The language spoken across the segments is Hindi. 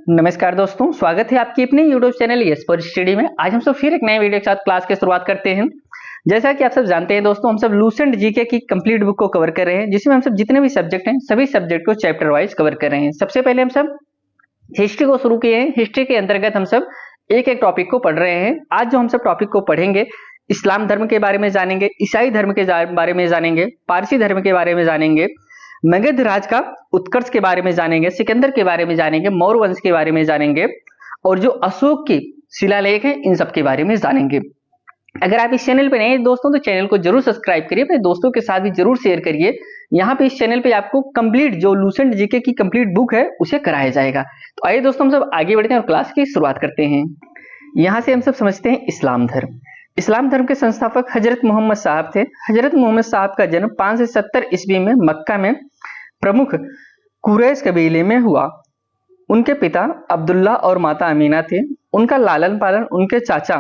नमस्कार दोस्तों, स्वागत है आपके अपने YouTube channel yes for study में। आज हम सब फिर एक नए वीडियो के साथ क्लास की शुरुआत करते हैं। जैसा कि आप सब जानते हैं दोस्तों, हम सब लूसेंट जीके की कंप्लीट बुक को कवर कर रहे हैं, जिसमें हम सब जितने भी सब्जेक्ट हैं सभी सब्जेक्ट को चैप्टर वाइज कवर कर रहे हैं। सबसे पहले हम सब हिस्ट्री को शुरू किए हैं। हिस्ट्री के अंतर्गत हम सब एक एक टॉपिक को पढ़ रहे हैं। आज जो हम सब टॉपिक को पढ़ेंगे, इस्लाम धर्म के बारे में जानेंगे, ईसाई धर्म के बारे में जानेंगे, पारसी धर्म के बारे में जानेंगे, मगध राज का उत्कर्ष के बारे में जानेंगे, सिकंदर के बारे में जानेंगे, मौर्य वंश के बारे में जानेंगे और जो अशोक की शिलालेख है इन सब के बारे में जानेंगे। अगर आप इस चैनल पे नए हैं दोस्तों तो चैनल को जरूर सब्सक्राइब करिए, अपने दोस्तों के साथ भी जरूर शेयर करिए। यहाँ पे इस चैनल पे आपको कंप्लीट जो लूसेंट जीके की कंप्लीट बुक है उसे कराया जाएगा। तो आइए दोस्तों हम सब आगे बढ़ते हैं और क्लास की शुरुआत करते हैं। यहाँ से हम सब समझते हैं इस्लाम धर्म। इस्लाम धर्म के संस्थापक हजरत मोहम्मद साहब थे। हजरत मोहम्मद साहब का जन्म 570 ईस्वी में मक्का में प्रमुख कुरैश कबीले में हुआ। उनके पिता अब्दुल्ला और माता अमीना थे। उनका लालन पालन उनके चाचा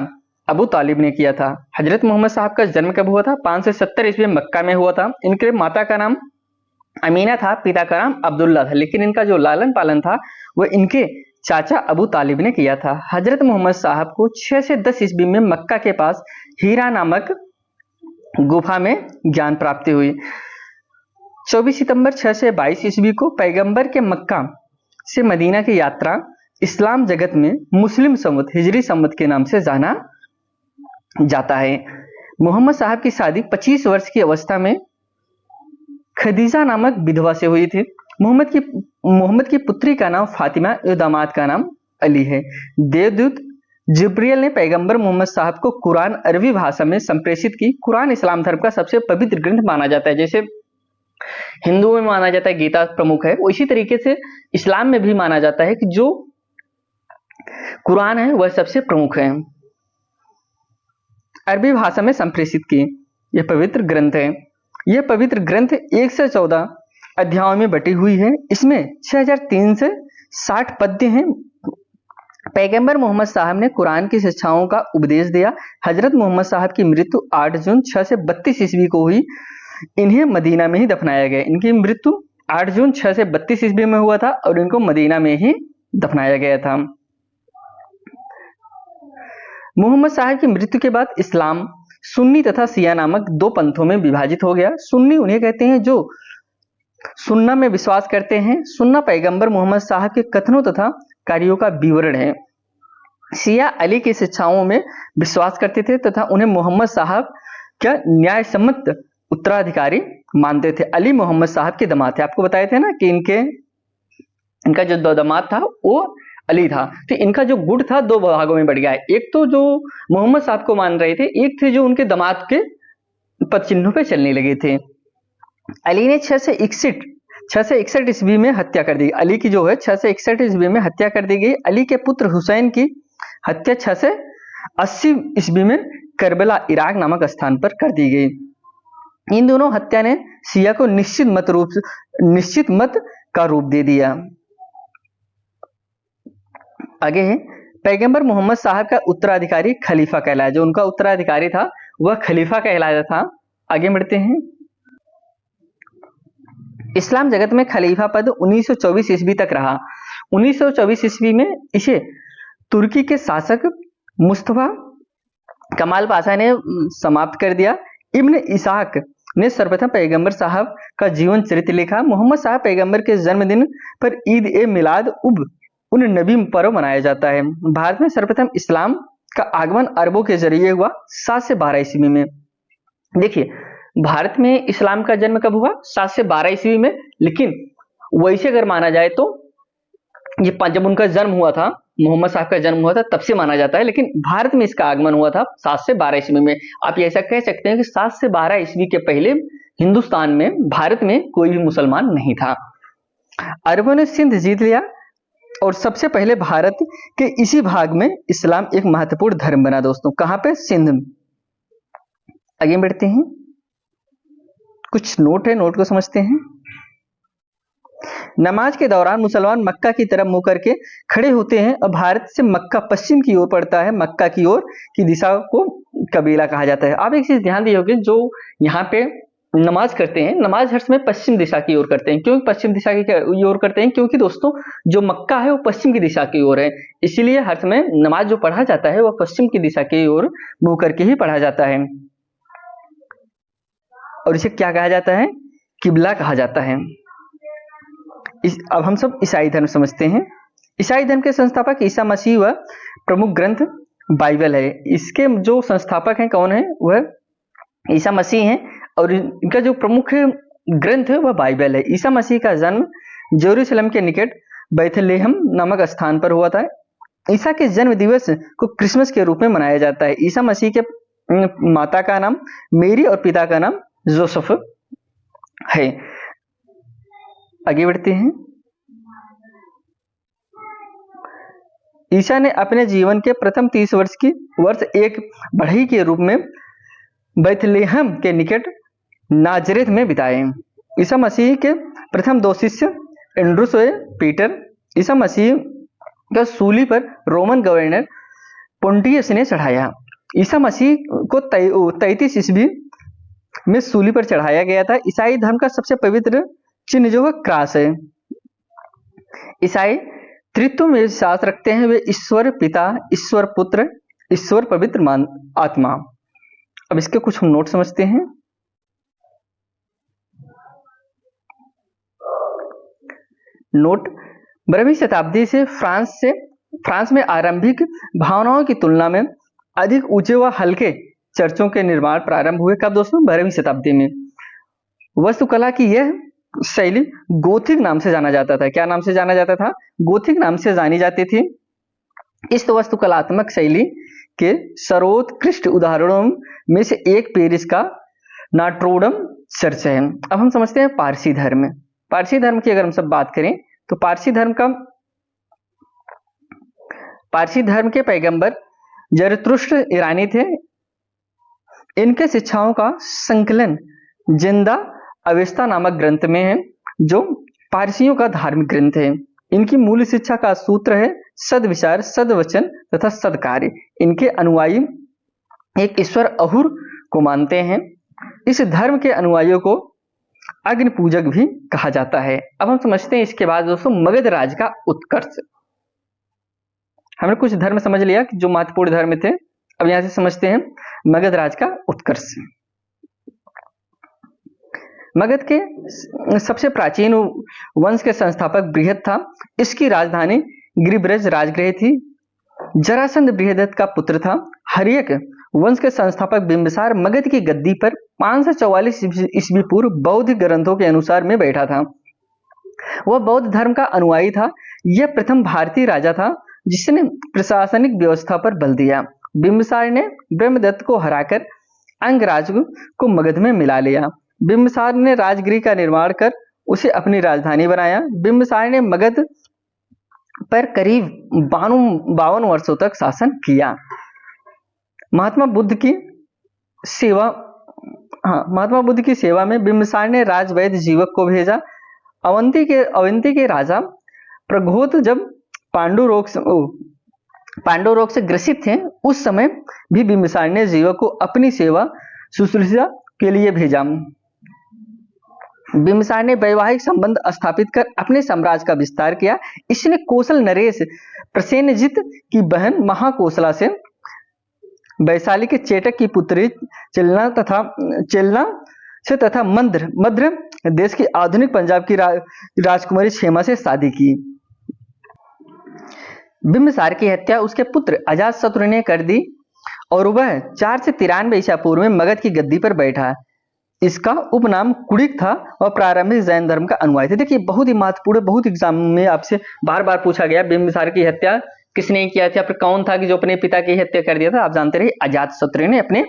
अबू तालिब ने किया था। हजरत मोहम्मद साहब का जन्म कब हुआ था? 570 ईस्वी में मक्का में हुआ था। इनके माता का नाम अमीना था, पिता का नाम अब्दुल्ला था, लेकिन इनका जो लालन पालन था वह इनके चाचा अबू तालिब ने किया था। हजरत मोहम्मद साहब को 6 से 10 ईस्वी में मक्का के पास हीरा नामक गुफा में ज्ञान प्राप्ति हुई। 24 सितंबर 6 से 22 ईस्वी को पैगंबर के मक्का से मदीना की यात्रा इस्लाम जगत में मुस्लिम संवत हिजरी संवत के नाम से जाना जाता है। मोहम्मद साहब की शादी 25 वर्ष की अवस्था में खदीजा नामक विधवा से हुई थी। मोहम्मद की पुत्री का नाम फातिमा और दामाद का नाम अली है। देवदूत जिब्रियल ने पैगंबर मोहम्मद साहब को कुरान अरबी भाषा में संप्रेषित की। कुरान इस्लाम धर्म का सबसे पवित्र ग्रंथ माना जाता है। जैसे हिंदुओं में माना जाता है गीता प्रमुख है, उसी तरीके से इस्लाम में भी माना जाता है कि जो कुरान है वह सबसे प्रमुख है। अरबी भाषा में संप्रेषित की यह पवित्र ग्रंथ है। यह पवित्र ग्रंथ 1 से 14 अध्यायों में बटी हुई है। इसमें 6360 पद्य हैं। पैगंबर मोहम्मद साहब ने कुरान की शिक्षाओं का उपदेश दिया। हजरत मोहम्मद साहब की मृत्यु 8 जून 6 से 32 ईस्वी को हुई। इन्हें मदीना में ही दफनाया गया। इनकी मृत्यु 8 जून 6 से 32 ईस्वी में हुआ था और इनको मदीना में ही दफनाया गया था। मोहम्मद साहब की मृत्यु के बाद इस्लाम सुन्नी तथा शिया नामक दो पंथों में विभाजित हो गया। सुन्नी उन्हें कहते हैं जो सुन्ना में विश्वास करते हैं। सुन्ना पैगंबर मोहम्मद साहब के कथनों तथा कार्यों का विवरण है। शिया अली की शिक्षाओं में विश्वास करते थे तथा उन्हें मोहम्मद साहब का न्यायसम्मत उत्तराधिकारी मानते थे। अली मोहम्मद साहब के दामाद थे। आपको बताए थे ना कि इनका जो दामाद था वो अली था। तो इनका जो गुट था दो भागों में बढ़ गया है। एक तो जो मोहम्मद साहब को मान रहे थे, एक थे जो उनके दामाद के पद चिन्हों पे चलने लगे थे। अली ने 6 से 61 ईस्वी में हत्या कर दी। अली की जो है 6 से 61 ईस्वी में हत्या कर दी गई। अली के पुत्र हुसैन की हत्या 6 से 80 ईस्वी में करबला इराक नामक स्थान पर कर दी गई। इन दोनों हत्या ने शिया को निश्चित मत का रूप दे दिया। आगे है पैगंबर मोहम्मद साहब का उत्तराधिकारी खलीफा कहलाया। जो उनका उत्तराधिकारी था वह खलीफा कहलाया था। आगे बढ़ते हैं। इस्लाम जगत में खलीफा पद 1924 ईस्वी तक रहा। 1924 ईस्वी में इसे तुर्की के शासक मुस्तफा कमाल पाशा ने समाप्त कर दिया। इब्न इसाक ने सर्वप्रथम पैगंबर साहब का जीवन चरित्र लिखा। मोहम्मद साहब पैगंबर के जन्मदिन पर ईद ए मिलाद उन नबी पर्व मनाया जाता है। भारत में सर्वप्रथम इस्लाम का आगमन अरबों के जरिए हुआ 7 से 12 ईस्वी में। देखिए भारत में इस्लाम का जन्म कब हुआ? 7 से 12 ईस्वी में। लेकिन वैसे अगर माना जाए तो ये जब उनका जन्म हुआ था, मोहम्मद साहब का जन्म हुआ था, तब से माना जाता है। लेकिन भारत में इसका आगमन हुआ था 7 से 12 ईस्वी में। आप ऐसा कह सकते हैं कि 7 से 12 ईस्वी के पहले हिंदुस्तान में, भारत में कोई भी मुसलमान नहीं था। अरबों ने सिंध जीत लिया और सबसे पहले भारत के इसी भाग में इस्लाम एक महत्वपूर्ण धर्म बना। दोस्तों कहां पे? सिंध में। आगे बढ़ते हैं। कुछ नोट है, नोट को समझते हैं। नमाज के दौरान मुसलमान मक्का की तरफ मुंह करके खड़े होते हैं और भारत से मक्का पश्चिम की ओर पड़ता है। मक्का की ओर की दिशा को कबीला कहा जाता है। आप एक चीज ध्यान दिए होंगे, जो यहाँ पे नमाज करते हैं, नमाज हर समय पश्चिम दिशा की ओर करते हैं। क्यों पश्चिम दिशा की ओर करते हैं? क्योंकि दोस्तों जो मक्का है वो पश्चिम की दिशा की ओर है, इसीलिए हर समय नमाज जो पढ़ा जाता है वो पश्चिम की दिशा की ओर मुंह करके ही पढ़ा जाता है। और इसे क्या कहा जाता है? किबला कहा जाता है। अब हम सब ईसाई धर्म समझते हैं। ईसाई धर्म के संस्थापक ईसा मसीह व प्रमुख ग्रंथ बाइबल है। इसके जो संस्थापक हैं कौन है? वह ईसा मसीह हैं और इनका जो प्रमुख ग्रंथ है वह बाइबल है। ईसा मसीह का जन्म जेरूशलेम के निकट बैथलेहम नामक स्थान पर हुआ था। ईसा के जन्म दिवस को क्रिसमस के रूप में मनाया जाता है। ईसा मसीह के माता का नाम मेरी और पिता का नाम जोसेफ है। आगे बढ़ते हैं। ईसा ने अपने जीवन के प्रथम 30 वर्ष एक बढ़ई के रूप में बैथलेहम के निकट नाजरेथ में बिताए। ईसा मसीह के प्रथम 2 शिष्य एंड्रूस व पीटर ईसा मसीह का सूली पर रोमन गवर्नर पोंटियस ने चढ़ाया। ईसा मसीह को 33 ईस्वी में सूली पर चढ़ाया गया था। ईसाई धर्म का सबसे पवित्र चिन्ह जो है क्रास है। ईसाई त्रित्व में विश्वास रखते हैं। वे ईश्वर पिता, ईश्वर पुत्र, ईश्वर पवित्र आत्मा। अब इसके कुछ हम नोट समझते हैं। नोट 12वीं शताब्दी से फ्रांस में आरंभिक भावनाओं की तुलना में अधिक ऊंचे व हल्के चर्चों के निर्माण प्रारंभ हुए। कब दोस्तों? 12वीं शताब्दी में। वास्तुकला की यह शैली गोथिक नाम से जाना जाता था। क्या नाम से जाना जाता था? गोथिक नाम से जानी जाती थी। इस वास्तुकलात्मक शैली के सर्वोत्कृष्ट उदाहरणों में से एक पेरिस का नोट्रे-डेम चर्च है। अब हम समझते हैं पारसी धर्म। पारसी धर्म की अगर हम सब बात करें तो पारसी धर्म के पैगंबर जरतुष्ट्र ईरानी थे। इनके शिक्षाओं का संकलन जिंदा अवेस्ता नामक ग्रंथ में है, जो पारसियों का धार्मिक ग्रंथ है। इनकी मूल शिक्षा का सूत्र है सदविचार, सदवचन तथा सदकार्य। इनके अनुयायी एक ईश्वर अहुर को मानते हैं। इस धर्म के अनुयायियों को अग्नि पूजक भी कहा जाता है। अब हम समझते हैं इसके बाद दोस्तों मगध राज का उत्कर्ष। हमने कुछ धर्म समझ लिया कि जो महत्वपूर्ण धर्म थे। अब यहां से समझते हैं मगध राज का उत्कर्ष। मगध के सबसे प्राचीन वंश के संस्थापक बृहद था। इसकी राजधानी गिरिब्रज राजगृह थी। जरासंध बृहदत्त का पुत्र था। हर्यक वंश के संस्थापक बिंबिसार मगध की गद्दी पर 544 ईस्वी पूर्व बौद्ध ग्रंथों के अनुसार में बैठा था। वह बौद्ध धर्म का अनुयायी था। यह प्रथम भारतीय राजा था जिसने प्रशासनिक व्यवस्था पर बल दिया। बिंबिसार ने ब्रह्मदत्त को हराकर अंगराज को मगध में मिला लिया। बिंबिसार ने राजगृह का निर्माण कर उसे अपनी राजधानी बनाया। बिंबिसार ने मगध पर करीब 52 वर्षों तक शासन किया। महात्मा बुद्ध की सेवा में बिंबिसार ने राजवैद्य जीवक को भेजा। अवंती के राजा प्रघोत जब पांडु रोग से ग्रसित थे, उस समय भी बिंबिसार ने जीवक को अपनी सेवा शुश्रूषा के लिए भेजा। बिंबिसार ने वैवाहिक संबंध स्थापित कर अपने साम्राज्य का विस्तार किया। इसने कौशल नरेश प्रसेनजित की बहन महाकोशला से वैशाली के चेटक की पुत्री चेलना तथा मध्य देश की आधुनिक पंजाब की राजकुमारी क्षेमा से शादी की। बिंबिसार की हत्या उसके पुत्र अजातशत्रु ने कर दी और वह 493 ईसा पूर्व में मगध की गद्दी पर बैठा। इसका उपनाम कुड़िक था और प्रारंभिक जैन धर्म का अनुयायी थे। देखिए बहुत ही महत्वपूर्ण, बहुत एग्जाम में आपसे बार बार पूछा गया बिंबिसार की हत्या किसने किया था, फिर कौन था कि जो अपने पिता की हत्या कर दिया था? आप जानते रहे अजातशत्रु ने अपने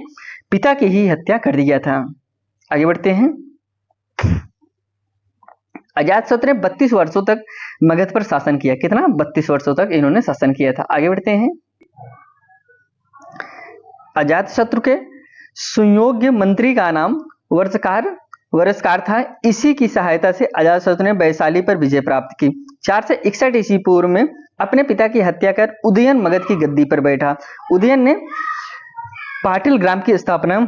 पिता की ही हत्या कर दिया था। आगे बढ़ते हैं। अजातशत्रु ने 32 वर्षों तक मगध पर शासन किया। कितना? 32 वर्षों तक इन्होंने शासन किया था। आगे बढ़ते हैं। अजातशत्रु के सुयोग्य मंत्री का नाम वरस्कार था। इसी की सहायता से अजातशत्रु ने वैशाली पर विजय प्राप्त की। 461 ईस्वी पूर्व में अपने पिता की हत्या कर उदयन मगध की गद्दी पर बैठा। उदयन ने पाटिल ग्राम की स्थापना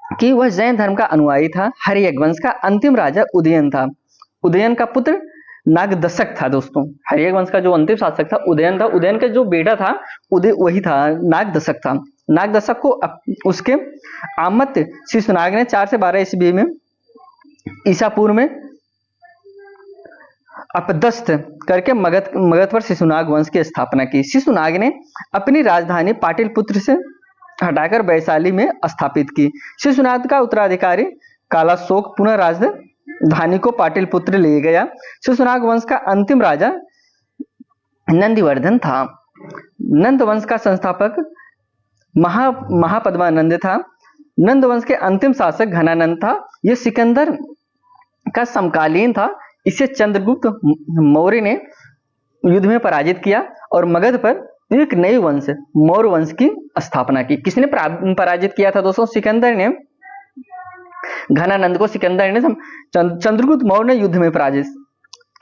कि वह जैन धर्म का अनुयायी था। हर्यक वंश का अंतिम राजा उदयन था। उदयन का पुत्र नागदशक था दोस्तों। हर्यक वंश का जो अंतिम शासक था उदयन था। उदयन का जो बेटा था उदय वही था, नागदशक था। नागदशक को उसके आमत शिशुनाग ने 4 से 12 ईस्वी में ईसा पूर्व में अपदस्थ करके मगध पर शिशुनाग वंश की स्थापना की। शिशुनाग ने अपनी राजधानी पाटलिपुत्र से हटाकर वैशाली में स्थापित की। शिशुनाग का उत्तराधिकारी कालाशोक पुनः राजधानी को पाटलिपुत्र ले गया। शिशुनाग वंश का अंतिम राजा नंदिवर्धन था। नंद वंश का संस्थापक महापद्मानंद था। नंद वंश के अंतिम शासक घनानंद था। यह सिकंदर का समकालीन था। इसे चंद्रगुप्त मौर्य ने युद्ध में पराजित किया और मगध पर एक नई वंश मौर्य वंश की स्थापना की। किसने पराजित किया था दोस्तों? सिकंदर ने घनानंद को सिकंदर ने चंद्रगुप्त मौर्य ने युद्ध में पराजित,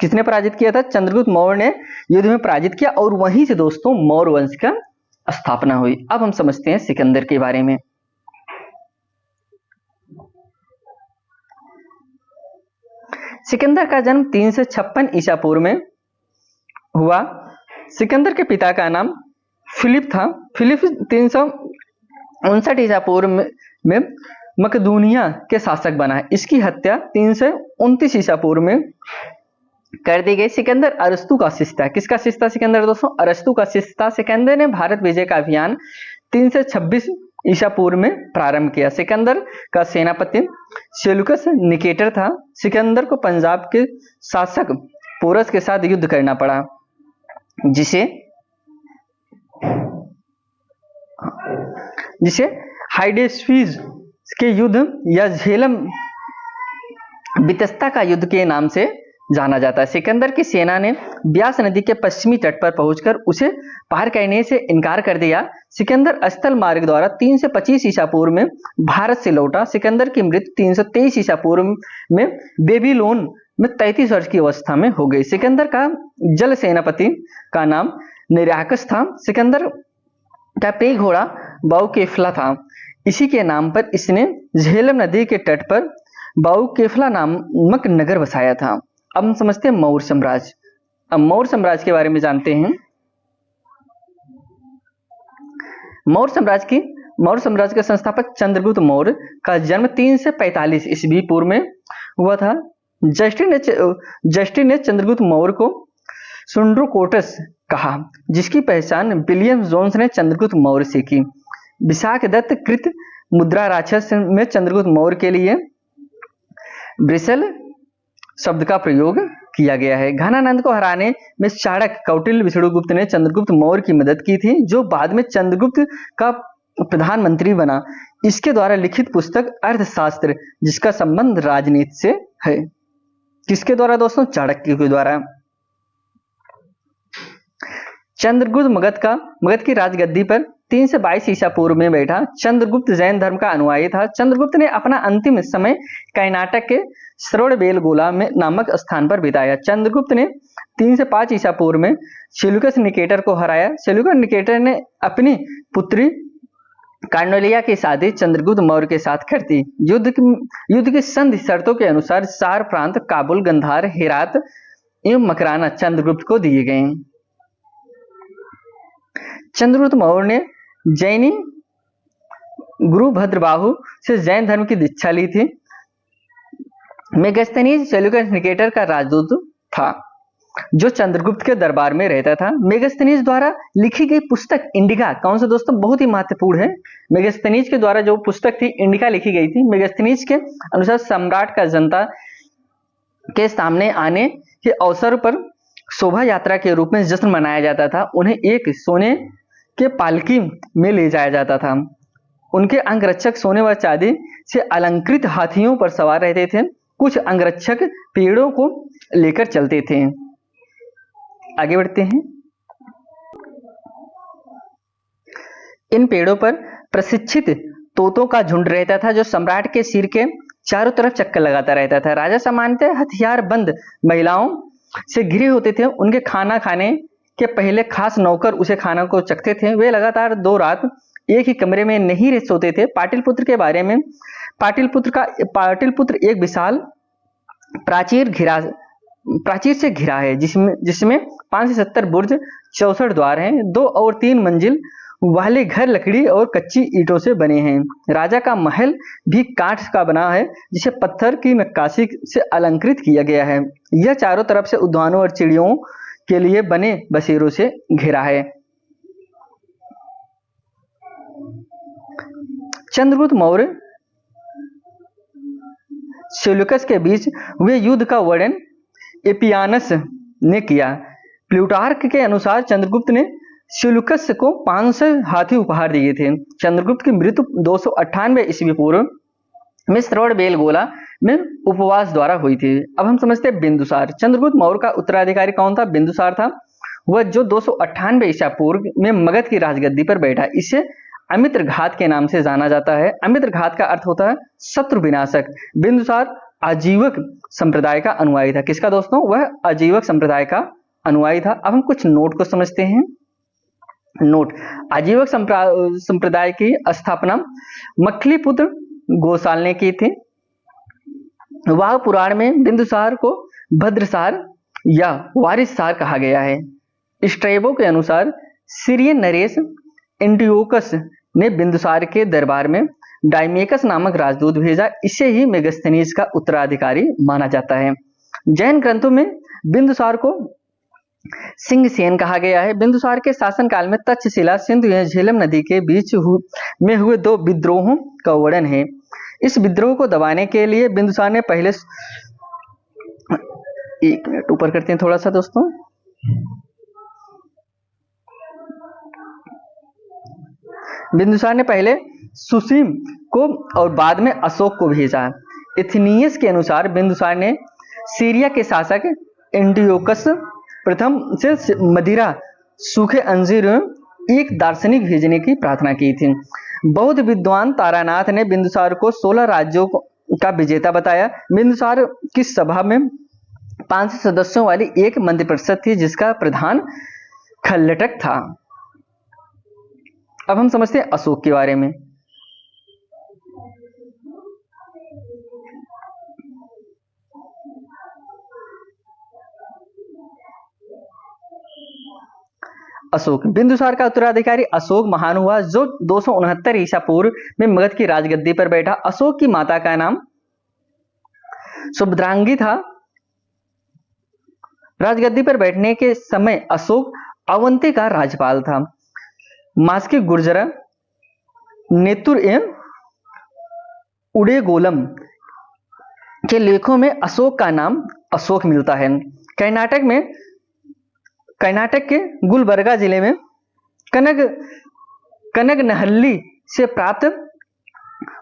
किसने पराजित किया था? चंद्रगुप्त मौर्य ने युद्ध में पराजित किया और वहीं से दोस्तों मौर्य वंश का स्थापना हुई। अब हम समझते हैं सिकंदर के बारे में। सिकंदर का जन्म 356 ईसा पूर्व में हुआ। सिकंदर के पिता का नाम फिलिप था। फिलिप 359 ईसा पूर्व में मकदूनिया के शासक बना। इसकी हत्या 329 ईसा पूर्व में कर दी गई। सिकंदर अरस्तु का शिष्य था। किसका शिष्य था सिकंदर दोस्तों? अरस्तु का शिष्य था। सिकंदर ने भारत विजय का अभियान 326 ईसा पूर्व में प्रारंभ किया। सिकंदर का सेनापति सेल्यूकस निकेटर था। सिकंदर को पंजाब के शासक पोरस के साथ युद्ध करना पड़ा, जिसे हाइडेस्फीज के युद्ध या झेलम बितस्ता का युद्ध के नाम से जाना जाता है। सिकंदर की सेना ने ब्यास नदी के पश्चिमी तट पर पहुंचकर उसे पार करने से इनकार कर दिया। सिकंदर स्थल मार्ग द्वारा 325 ईसा पूर्व में भारत से लौटा। सिकंदर की मृत्यु 323 ईसा पूर्व में बेबीलोन में 33 वर्ष की अवस्था में हो गई। सिकंदर का जल सेनापति का नाम निराकस था। सिकंदर का प्रिय घोड़ा बाउकेफला था। इसी के नाम पर इसने झेलम नदी के तट पर बाउकेफला नामक नगर बसाया था। अब हम समझते हैं मौर्य साम्राज्य। अब मौर्य साम्राज्य के बारे में जानते हैं। मौर्य साम्राज्य के संस्थापक चंद्रगुप्त मौर्य का जन्म 345 ईस्वी पूर्व में हुआ था। जस्टिन ने चंद्रगुप्त मौर्य को सुंड्रोकोटस कहा, जिसकी पहचान विलियम जोन्स ने चंद्रगुप्त मौर्य से की। विशाख दत्त कृत मुद्रा राक्षस में चंद्रगुप्त मौर्य के लिए ब्रिसल शब्द का प्रयोग किया गया है। घनानंद को हराने में चाणक्य कौटिल्य विष्णुगुप्त ने चंद्रगुप्त मौर्य की मदद की थी, जो बाद में चंद्रगुप्त का प्रधानमंत्री बना। इसके द्वारा लिखित पुस्तक अर्थशास्त्र, जिसका संबंध राजनीति से है। किसके द्वारा दोस्तों? चाणक्य के द्वारा। चंद्रगुप्त मगध की राजगद्दी पर 322 ईसा पूर्व में बैठा। चंद्रगुप्त जैन धर्म का अनुयायी था। चंद्रगुप्त ने अपना अंतिम समय कर्नाटक के श्रवणबेलगोला में नामक स्थान पर बिताया। चंद्रगुप्त ने 305 ईसा पूर्व में सेल्यूकस निकेटर को हराया। सेल्यूकस निकेटर ने अपनी पुत्री कार्नेलिया की शादी चंद्रगुप्त मौर्य के साथ कर दी। युद्ध की संधि शर्तों के अनुसार 4 प्रांत काबुल, गंधार, हेरात एवं मकराना चंद्रगुप्त को दिए गए। चंद्रगुप्त मौर्य ने जैनी गुरु भद्रबाहु से जैन धर्म की दीक्षा ली थी। मेगस्थनीज सेल्यूकस निकेटर का राजदूत था, जो चंद्रगुप्त के दरबार में रहता था। मेगस्थनीज द्वारा लिखी गई पुस्तक इंडिका, कौन सा दोस्तों? बहुत ही महत्वपूर्ण है। मेगस्थनीज के द्वारा जो पुस्तक थी इंडिका लिखी गई थी। मेगस्थनीज के अनुसार सम्राट का जनता के सामने आने के अवसर पर शोभा यात्रा के रूप में जश्न मनाया जाता था। उन्हें एक सोने के पालकी में ले जाया जाता था। उनके अंगरक्षक सोने व चांदी से अलंकृत हाथियों पर सवार रहते थे। कुछ अंगरक्षक पेड़ों को लेकर चलते थे। आगे बढ़ते हैं। इन पेड़ों पर प्रशिक्षित तोतों का झुंड रहता था, जो सम्राट के सिर के चारों तरफ चक्कर लगाता रहता था। राजा सामान्यतः हथियार बंद महिलाओं से घिरे होते थे। उनके खाना खाने के पहले खास नौकर उसे खाना को चखते थे। वे लगातार 2 रात एक ही कमरे में नहीं रह सोते थे। पाटलिपुत्र के बारे में, पाटलिपुत्र एक विशाल प्राचीर से घिरा है, जिसमें 5 से 70 बुर्ज, 64 द्वार हैं। 2 और 3 मंजिल वाले घर लकड़ी और कच्ची ईंटों से बने हैं। राजा का महल भी काठ का बना है, जिसे पत्थर की नक्काशी से अलंकृत किया गया है। यह चारों तरफ से उद्यानों और चिड़ियों के लिए बने बसेरों से घिरा है। चंद्रगुप्त मौर्य सेल्यूकस के बीच हुए युद्ध का वर्णन एपियानस ने किया। प्लूटार्क के अनुसार चंद्रगुप्त ने सेल्यूकस को 500 हाथी उपहार दिए थे। चंद्रगुप्त की मृत्यु 298 ईस्वी पूर्व में श्रवणबेलगोला में उपवास द्वारा हुई थी। अब हम समझते हैं बिंदुसार। चंद्रगुप्त मौर्य का उत्तराधिकारी कौन था? बिंदुसार था, वह जो 298 ईसा पूर्व में मगध की राजगद्दी पर बैठा। इसे अमित्र घात के नाम से जाना जाता है। अमित्र घात का अर्थ होता है शत्रु विनाशक। बिंदुसार आजीवक संप्रदाय का अनुयायी था। किसका दोस्तों? वह आजीवक संप्रदाय का अनुयायी था। अब हम कुछ नोट को समझते हैं। नोट: आजीवक संप्रदाय की स्थापना मखलीपुत्र गोसाल ने की थी। वाह पुराण में बिंदुसार को भद्रसार या वारिससार कहा गया है। स्ट्रेबो के अनुसार सीरियन नरेश एंटियोकस ने बिंदुसार के दरबार में डायमेकस नामक राजदूत भेजा। इसे ही मेगस्थनीज का उत्तराधिकारी माना जाता है। जैन ग्रंथों में बिंदुसार को सिंहसेन कहा गया है। बिंदुसार के शासनकाल में तक्षशिला, सिंधु या झेलम नदी के बीच में हुए 2 विद्रोहों का वर्णन है। इस विद्रोह को दबाने के लिए बिंदुसार ने पहले, 1 मिनट ऊपर करते हैं थोड़ा सा दोस्तों। बिंदुसार ने पहले सुसीम को और बाद में अशोक को भेजा। एथिनियस के अनुसार बिंदुसार ने सीरिया के शासक एंटियोकस प्रथम से मदिरा, सूखे अंजीर एक दार्शनिक भेजने की प्रार्थना की थी। बौद्ध विद्वान तारानाथ ने बिंदुसार को 16 राज्यों का विजेता बताया। बिंदुसार की सभा में 5 सदस्यों वाली एक मंत्रिपरिषद थी, जिसका प्रधान खल्लटक था। अब हम समझते हैं अशोक के बारे में। अशोक: बिंदुसार का उत्तराधिकारी अशोक महान हुआ, जो 269 ईसा पूर्व में मगध की राजगद्दी पर बैठा। अशोक की माता का नाम सुभद्रांगी था। राजगद्दी पर बैठने के समय अशोक अवंती का राज्यपाल था। मास्की गुर्जरा, नेतुर एवं उडेगोलम के लेखों में अशोक का नाम अशोक मिलता है। कर्नाटक के गुलबर्गा जिले में कनगनहल्ली से प्राप्त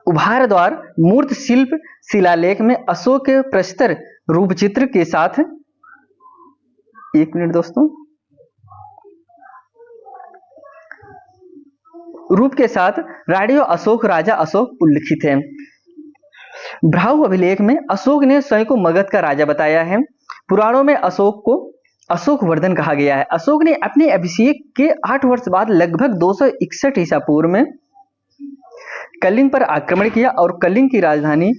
उभार द्वार मूर्त शिल्प शिलालेख में अशोक के प्रस्तर रूपचित्र के साथ, 1 मिनट दोस्तों, रूप के साथ राडियो अशोक, राजा अशोक उल्लिखित है। भ्राऊ अभिलेख में अशोक ने स्वयं को मगध का राजा बताया है। पुराणों में अशोक को अशोक वर्धन कहा गया है। अशोक ने अपने अभिषेक के 8 वर्ष बाद लगभग 261 ईसा पूर्व में कलिंग पर आक्रमण किया और कलिंग की राजधानी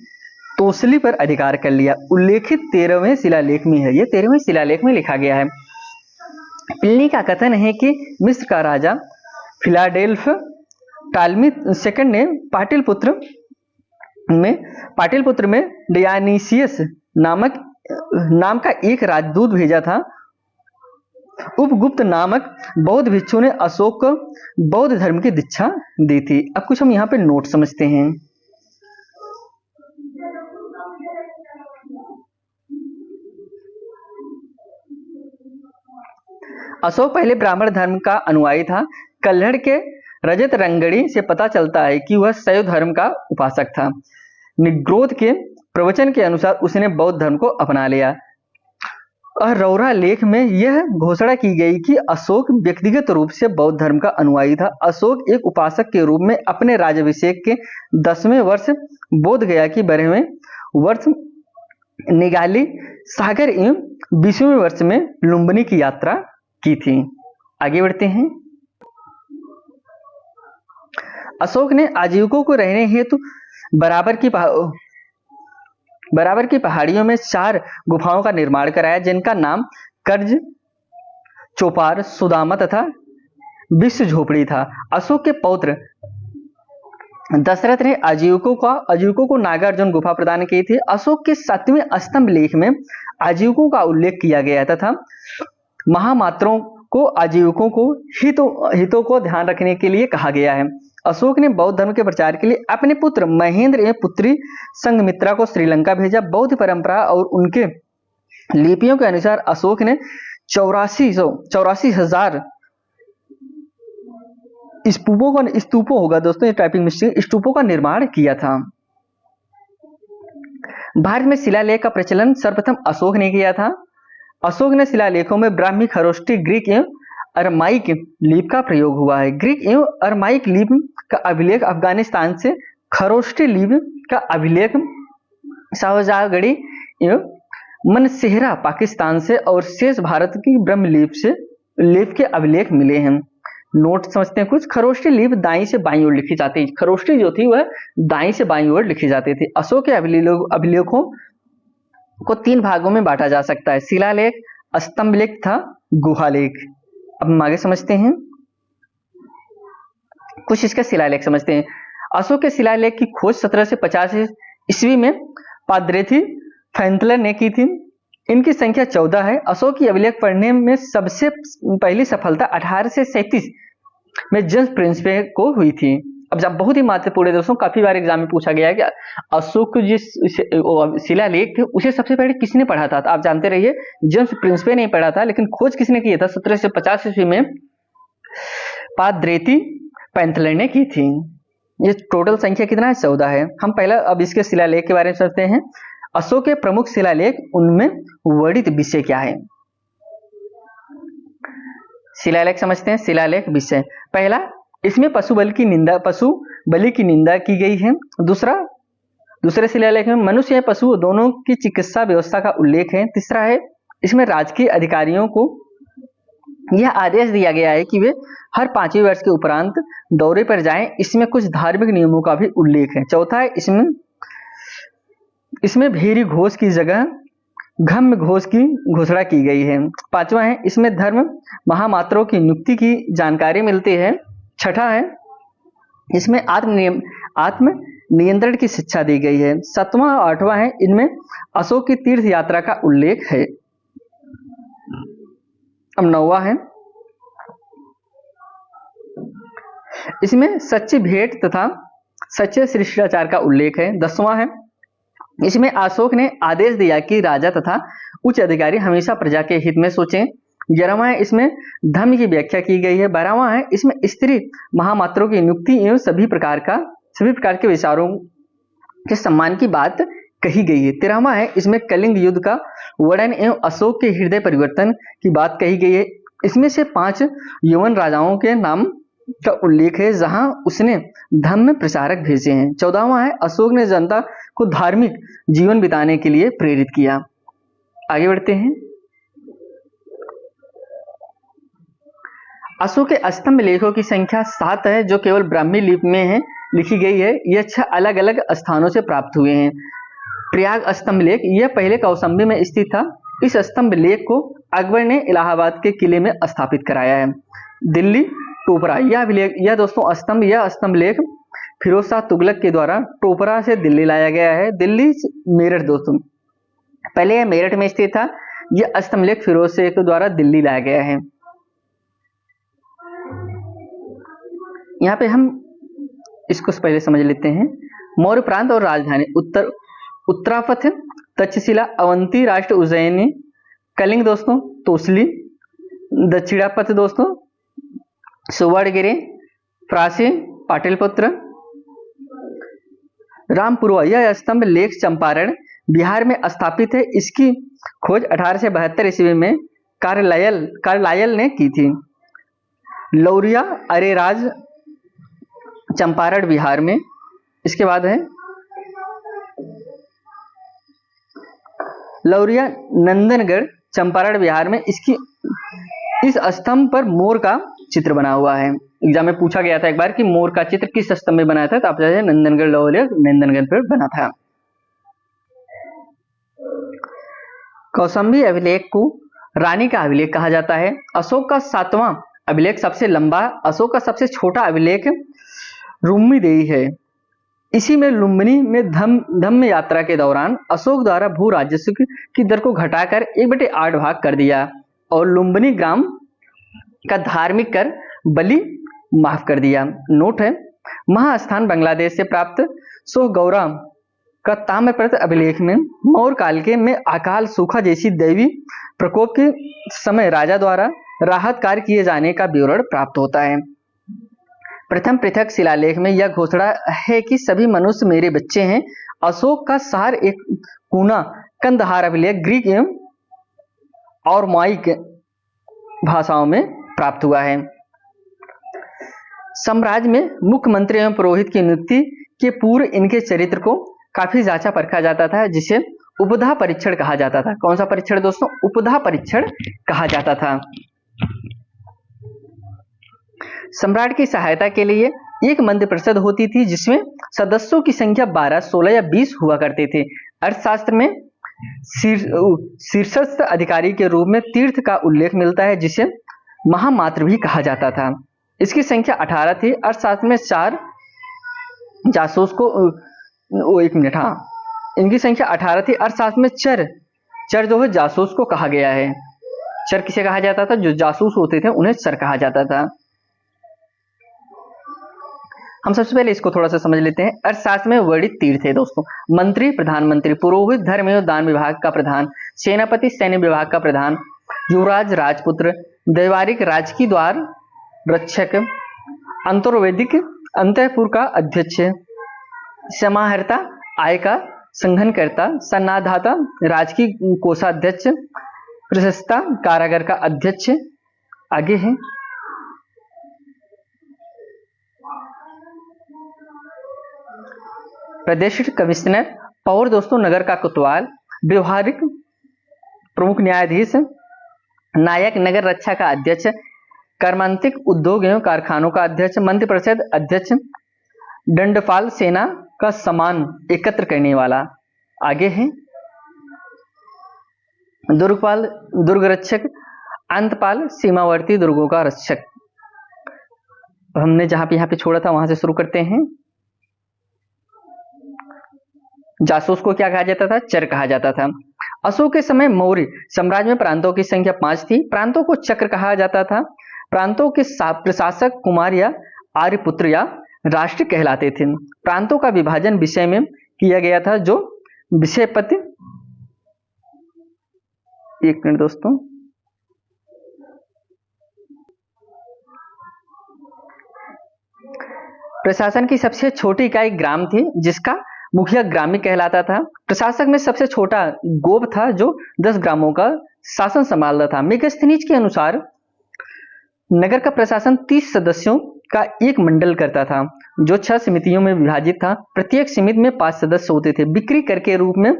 तोसली पर अधिकार कर लिया। उल्लेखित 13वें शिलालेख में है। यह 13वें शिलालेख में लिखा गया है। प्लिनी का कथन है कि मिस्र का राजा फिलाडेल्फ टालमी सेकंड ने पाटलिपुत्र में डियानीसियस नाम का एक राजदूत भेजा था। उपगुप्त नामक बौद्ध भिक्षु ने अशोक को बौद्ध धर्म की दीक्षा दी थी। अब कुछ हम यहाँ पे नोट समझते हैं। अशोक पहले ब्राह्मण धर्म का अनुयायी था। कल्हड़ के रजत रंगड़ी से पता चलता है कि वह शैव धर्म का उपासक था। निग्रोध के प्रवचन के अनुसार उसने बौद्ध धर्म को अपना लिया। रौरा लेख में यह घोषणा की गई कि अशोक व्यक्तिगत रूप से बौद्ध धर्म का अनुयायी था। अशोक एक उपासक के रूप में अपने राज्याभिषेक के 10वें वर्ष, बोध गया कि 12वें वर्ष निगाली सागर एवं 20वें वर्ष में लुम्बिनी की यात्रा की थी। आगे बढ़ते हैं। अशोक ने आजीविकों को रहने हेतु बराबर की पहाड़ियों में 4 गुफाओं का निर्माण कराया, जिनका नाम कर्ज, चौपार, सुदामा तथा विश्व झोपड़ी था। अशोक के पौत्र दशरथ ने आजीविकों को नागार्जुन गुफा प्रदान की थी। अशोक के 7वें स्तंभ लेख में आजीविकों का उल्लेख किया गया तथा महामात्रों को आजीविकों को हितों को ध्यान रखने के लिए कहा गया है। अशोक ने बौद्ध धर्म के प्रचार के लिए अपने पुत्र महेंद्र एवं पुत्री संघमित्रा को श्रीलंका भेजा। बौद्ध परंपरा और उनके लिपियों के अनुसार अशोक ने 84,000 स्तूपों होगा दोस्तों, ये टाइपिंग मिस्टेक, स्तूपों का निर्माण किया था। भारत में शिलालेख का प्रचलन सर्वप्रथम अशोक ने किया था। अशोक ने शिलालेखों में ब्राह्मी, खरोष्टी, ग्रीक एवं अरमाइक लिपि का प्रयोग हुआ है। ग्रीक एवं अरमाइक लिपि का अभिलेख अफगानिस्तान से, खरोष्टी लिपि का अभिलेख शाहजहांगढ़ी एवं मनसेहरा पाकिस्तान से और शेष भारत की ब्रह्मलिपि के अभिलेख मिले हैं। नोट समझते हैं कुछ। खरोष्टी लिपि दाईं से बाईं ओर लिखी जाती है। खरोष्टी जो थी वह दाईं से बाईं ओर लिखी जाती थी। अशोक के अभिलेखों को 3 भागों में बांटा जा सकता है: शिलालेख, स्तंभलेख तथा गुहालेख। अब हम आगे समझते हैं, कुछ इसका शिलालेख समझते हैं। अशोक के शिलालेख की खोज 1750 ईस्वी में पाद्रेथी फैंतलर ने की थी। इनकी संख्या 14 है। अशोक की अभिलेख पढ़ने में सबसे पहली सफलता 1837 में जेम्स प्रिंसपे को हुई थी। अब जब बहुत ही महत्वपूर्ण है दोस्तों, काफी बार एग्जाम में पूछा गया है कि अशोक जिस शिलालेख थे उसे सबसे पहले किसने पढ़ा था। तो आप जानते रहिए जेम्स प्रिंसपे ने पढ़ा था, लेकिन खोज किसने किया था? 1750 ईस्वी में पाद्रेथी फैंतलर ने की थी। ये टोटल संख्या कितना है? 14 है। हम पहला अब इसके शिलालेख के बारे में समझते हैं। अशोक के प्रमुख शिलालेख, उनमें वर्णित विषय क्या है? शिलालेख समझते हैं। शिलालेख विषय, पहला, इसमें पशु बलि की निंदा की गई है। दूसरे शिलालेख में मनुष्य या पशु दोनों की चिकित्सा व्यवस्था का उल्लेख है। तीसरा है, इसमें राजकीय अधिकारियों को यह आदेश दिया गया है कि वे हर 5वें वर्ष के उपरांत दौरे पर जाएं। इसमें कुछ धार्मिक नियमों का भी उल्लेख है। चौथा है, इसमें भेरी घोष की जगह घम्य घोष की घोषणा की गई है। 5वां है, इसमें धर्म महामात्रों की नियुक्ति की जानकारी मिलती है। 6ठा है, इसमें आत्म नियंत्रण की शिक्षा दी गई है। 7वां और 8वां है, इनमें अशोक की तीर्थ यात्रा का उल्लेख है। अब 9वां है, इसमें सच्ची भेंट तथा सच्चे शिष्टाचार का उल्लेख है। 10वां है, इसमें अशोक ने आदेश दिया कि राजा तथा उच्च अधिकारी हमेशा प्रजा के हित में सोचें। 11वां है, इसमें धर्म की व्याख्या की गई है। 12वां है, इसमें स्त्री महामात्रों की नियुक्ति एवं सभी प्रकार के विचारों के सम्मान की बात कही गई है। 13वां है, इसमें कलिंग युद्ध का वर्णन एवं अशोक के हृदय परिवर्तन की बात कही गई है। इसमें से 5 यवन राजाओं के नाम का उल्लेख है जहां उसने धर्म प्रचारक भेजे हैं। 14वां है, अशोक ने जनता को धार्मिक जीवन बिताने के लिए प्रेरित किया। आगे बढ़ते हैं। अशोक के स्तंभ लेखों की संख्या 7 है, जो केवल ब्राह्मी लिपि में है लिखी गई है। यह 6 अलग अलग स्थानों से प्राप्त हुए हैं। प्रयाग स्तंभ लेख, यह पहले कौशाम्बी में स्थित था। इस स्तंभ लेख को अकबर ने इलाहाबाद के किले में स्थापित कराया है। दिल्ली टोपरा, यह दोस्तों स्तंभ लेख फिरोज शाह तुगलक के द्वारा टोपरा से दिल्ली लाया गया है। दिल्ली मेरठ दोस्तों, पहले यह मेरठ में स्थित था। यह स्तंभ लेख फिरोज शाह के द्वारा दिल्ली लाया गया है। यहाँ पे हम इसको पहले समझ लेते हैं। मौर्य प्रांत और राजधानी, उत्तरापथ, तक्षशिला, अवंती, राष्ट्र उज्जैनी, कलिंग दोस्तों तोसली, दक्षिणापथ दोस्तों सुवर्णगिरी, फ्रासी, पाटलिपुत्र, रामपुरवा। यह स्तंभ लेख चंपारण बिहार में स्थापित है। इसकी खोज 1872 ईस्वी में कार्लायल ने की थी। लौरिया अरेराज चंपारण बिहार में। इसके बाद है लौरिया नंदनगढ़ चंपारण बिहार में। इस स्तंभ पर मोर का चित्र बना हुआ है। एग्जाम में पूछा गया था एक बार कि मोर का चित्र किस स्तंभ में बनाया था, तो आप जाइए नंदनगढ़ लौह नंदनगढ़ पर बना था। कौशाम्बी अभिलेख को रानी का अभिलेख कहा जाता है। अशोक का 7वां अभिलेख सबसे लंबा, अशोक का सबसे छोटा अभिलेख रुम्मीदेही है। इसी में लुम्बिनी में धम्म यात्रा के दौरान अशोक द्वारा भू राजस्व की दर को घटाकर 1/8 भाग कर दिया और लुम्बिनी ग्राम का धार्मिक कर बलि माफ कर दिया। नोट है, महास्थान बांग्लादेश से प्राप्त सोहगौरा का ताम्रपत्र अभिलेख में मौर्य काल के में अकाल सूखा जैसी दैवी प्रकोप के समय राजा द्वारा राहत कार्य किए जाने का विवरण प्राप्त होता है। प्रथम पृथक शिलालेख में यह घोषणा है कि सभी मनुष्य मेरे बच्चे हैं। अशोक का सार एक कूना कंदहार अभिलेख ग्रीक एवं और माइक भाषाओं में प्राप्त हुआ है। साम्राज्य में मुख्यमंत्री एवं पुरोहित की नियुक्ति के पूर्व इनके चरित्र को काफी जांचा परखा जाता था, जिसे उपधा परीक्षण कहा जाता था। कौन सा परीक्षण दोस्तों? उपधा परीक्षण कहा जाता था। सम्राट की सहायता के लिए एक मंत्रिपरिषद होती थी, जिसमें सदस्यों की संख्या 12, 16 या 20 हुआ करते थे। अर्थशास्त्र में शीर्षस्थ अधिकारी के रूप में तीर्थ का उल्लेख मिलता है, जिसे महामात्र भी कहा जाता था। इसकी संख्या 18 थी। अर्थशास्त्र में 4 जासूस को इनकी संख्या 18 थी। अर्थशास्त्र में चर जो है जासूस को कहा गया है। चर किसे कहा जाता था? जो जासूस होते थे उन्हें चर कहा जाता था। हम सबसे पहले इसको थोड़ा सा समझ लेते हैं। अर्थशास्त्र में वर्णित तीर्थ है दोस्तों। मंत्री, प्रधानमंत्री, पुरोहित, धर्म एवं दान विभाग का प्रधान, सेनापति, सैन्य विभाग का प्रधान, युवराज, राजपुत्र, दैवारिक, राजकीय द्वार रक्षक, अंतर्वेदिक, अंतःपुर का अध्यक्ष, समाहर्ता, आय का संघनकर्ता, सन्नाधाता, राजकीय कोषाध्यक्ष, प्रशस्ता, कारागार का अध्यक्ष। आगे है प्रदेश कमिश्नर और दोस्तों नगर का कोतवाल, व्यवहारिक प्रमुख न्यायाधीश, नायक, नगर रक्षा का अध्यक्ष, कर्मांतिक, उद्योग एवं कारखानों का अध्यक्ष, मंत्रिपरिषद अध्यक्ष, दंडपाल, सेना का सामान एकत्र करने वाला। आगे है दुर्गपाल, दुर्ग रक्षक, अंतपाल, सीमावर्ती दुर्गों का रक्षक। हमने जहां पे यहाँ पे छोड़ा था वहां से शुरू करते हैं। जासूस को क्या कहा जाता था? चर कहा जाता था। अशोक के समय मौर्य साम्राज्य में प्रांतों की संख्या 5 थी। प्रांतों को चक्र कहा जाता था। प्रांतों के प्रशासक कुमार या आर्यपुत्र या राष्ट्र कहलाते थे। प्रांतों का विभाजन विषय में किया गया था, जो विषयपति, एक मिनट दोस्तों, प्रशासन की सबसे छोटी इकाई ग्राम थी, जिसका मुखिया ग्रामी कहलाता था। प्रशासक में सबसे छोटा गोप था, जो 10 ग्रामों का शासन संभालता था। मेगास्थनीज के अनुसार नगर का प्रशासन 30 सदस्यों का एक मंडल करता था, जो 6 समितियों में विभाजित था। प्रत्येक समिति में 5 सदस्य होते थे। बिक्री कर के रूप में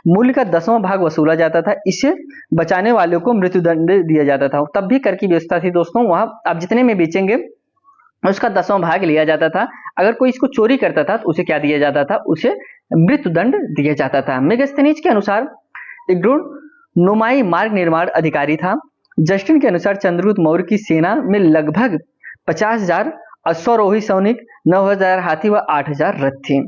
मूल्य का 10वां भाग वसूला जाता था। इसे बचाने वालों को मृत्युदंड दिया जाता था। तब भी कर की व्यवस्था थी दोस्तों। वहां आप जितने में बेचेंगे उसका 10वां भाग लिया जाता था। अगर कोई इसको चोरी करता था तो उसे क्या दिया जाता था? उसे मृत्युदंड दिया जाता था। मेगास्थनीज के अनुसार नोमाई मार्ग निर्माण अधिकारी था। जस्टिन के अनुसार चंद्रगुप्त मौर्य की सेना में लगभग 50,000 अश्वारोही सैनिक, 9,000 हाथी व 8,000 रथ थे।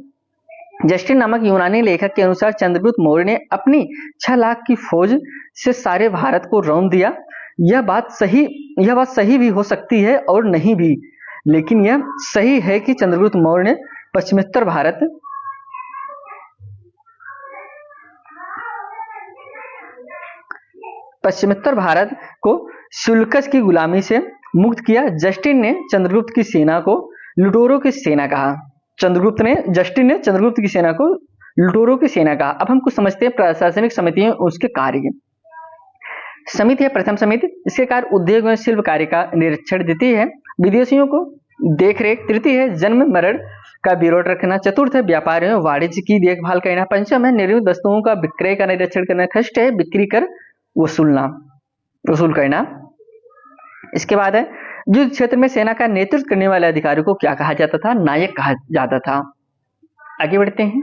जस्टिन नामक यूनानी लेखक के अनुसार चंद्रगुप्त मौर्य ने अपनी 6 लाख की फौज से सारे भारत को रौंद दिया। यह बात सही भी हो सकती है और नहीं भी, लेकिन यह सही है कि चंद्रगुप्त मौर्य ने पश्चिमोत्तर भारत को शुल्कस की गुलामी से मुक्त किया। जस्टिन ने चंद्रगुप्त की सेना को लुटेरों की सेना कहा। जस्टिन ने चंद्रगुप्त की सेना को लुटेरों की सेना कहा। अब हम कुछ समझते हैं प्रशासनिक समितियां, उसके कार्य। समिति है प्रथम समिति, इसके कार्य उद्योग एवं शिल्प कार्य का निरीक्षण देती है। विदेशियों को देखरेख। तृतीय है जन्म मरण का ब्यूरो रखना। चतुर्थ है व्यापार एवं वाणिज्य की देखभाल करना। पंचम है निर्मित वस्तुओं का विक्रय का निरीक्षण करना। षष्ठ है बिक्री कर वसूल करना। इसके बाद है युद्ध क्षेत्र में सेना का नेतृत्व करने वाले अधिकारी को क्या कहा जाता था? नायक कहा जाता था। आगे बढ़ते हैं।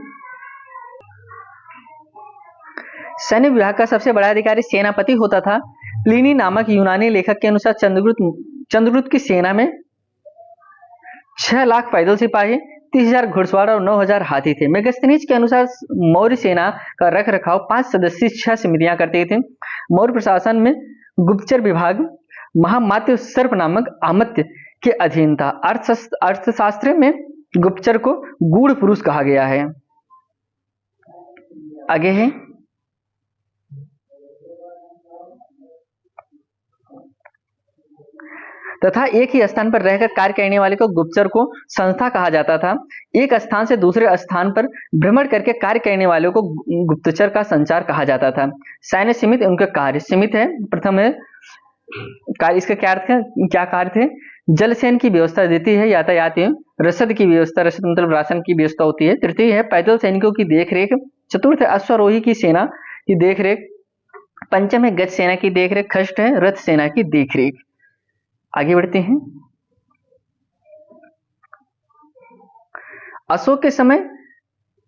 सैन्य विभाग का सबसे बड़ा अधिकारी सेनापति होता था। प्लिनी नामक यूनानी लेखक के अनुसार चंद्रगुप्त की सेना में 6 लाख पैदल सिपाही, 30,000 घुड़सवार और 9,000 हाथी थे। मेगास्थनीज के अनुसार मौर्य सेना का रख रखाव 5 सदस्यीय 6 समितियां करती थी। मौर्य प्रशासन में गुप्तचर विभाग महामात्य सर्प नामक अमात्य के अधीन था। अर्थशास्त्र में गुप्तचर को गूढ़ पुरुष कहा गया है। आगे है तथा एक ही स्थान पर रहकर कार्य करने वाले को गुप्तचर को संस्था कहा जाता था। एक स्थान से दूसरे स्थान पर भ्रमण करके कार्य करने वालों को गुप्तचर का संचार कहा जाता था। सैन्य सीमित, उनके कार्य सीमित है। प्रथम है कार्य, इसका क्या अर्थ है, क्या कार्य थे? जल सेन की व्यवस्था देती है, यातायात रसद की व्यवस्था, रसद मतलब राशन की व्यवस्था होती है। तृतीय है पैदल सैनिकों की देखरेख। चतुर्थ है अश्वारोही की सेना की देखरेख। पंचम है गज सेना की देखरेख। षष्ठ है रथ सेना की देखरेख। आगे बढ़ते हैं। अशोक के समय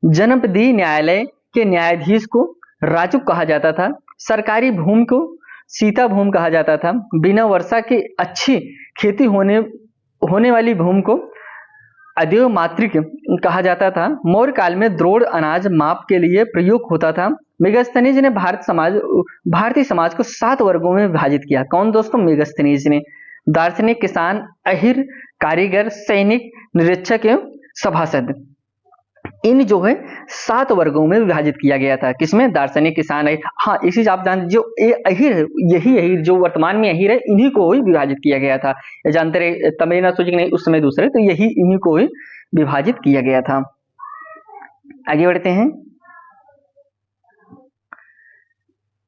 जनपदीय न्यायालय के न्यायाधीश को राजुक कहा जाता था। सरकारी भूमि को सीता भूमि कहा जाता था। बिना वर्षा के अच्छी खेती होने वाली भूमि को अदेव मातृक कहा जाता था। मौर्य काल में द्रोण अनाज माप के लिए प्रयोग होता था। मेगास्थनीज ने भारतीय समाज को 7 वर्गों में विभाजित किया। कौन दोस्तों? मेगास्थनीज ने। दार्शनिक, किसान, अहिर, कारीगर, सैनिक, निरीक्षक एवं सभासद, इन जो है 7 वर्गों में विभाजित किया गया था। किसमें? दार्शनिक, किसान, अहिर। हाँ, इसी आप जानते, जो अहिर है, यही अहिर जो वर्तमान में अहिर है, इन्हीं को ही विभाजित किया गया था। ये जानते रहे, तमिल ना सोचिए नहीं उस समय दूसरे, तो यही इन्हीं को ही विभाजित किया गया था। आगे बढ़ते हैं।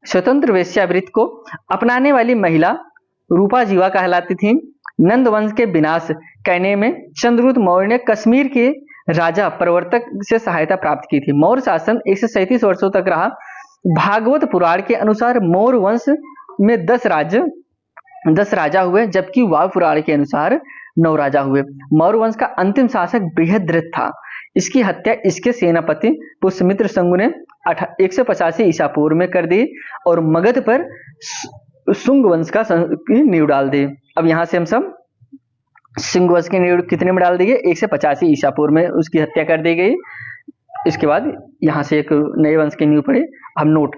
स्वतंत्र वेश्यावृत्ति को अपनाने वाली महिला रूपा जीवा कहलाती थी। नंद वंश के विनाश करने में चंद्रगुप्त मौर्य ने कश्मीर के राजा प्रवर्तक से सहायता प्राप्त की थी। मौर्य शासन 137 वर्षों तक रहा। भागवत पुराण के अनुसार मौर्य वंश में 10 राजा हुए, जबकि वायु पुराण के अनुसार 9 राजा हुए। मौर्य वंश का अंतिम शासक बृहद्रथ था। इसकी हत्या इसके सेनापति पुष्यमित्र शंगु ने 185 ईसा पूर्व में कर दी और मगध पर शुंग वंश का नींव डाल दी। अब यहां से हम सब शुंग वंश की नींव कितने में डाल दी गई? 185 ईसा पूर्व में उसकी हत्या कर दी गई। इसके बाद यहां से एक नए वंश की नींव पड़ी। हम नोट,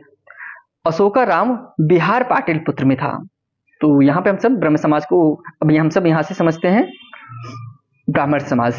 अशोका राम बिहार पाटिल पुत्र में था। तो यहाँ पे हम सब ब्रह्म समाज को, अब हम सब यहाँ से समझते हैं ब्राह्मण समाज।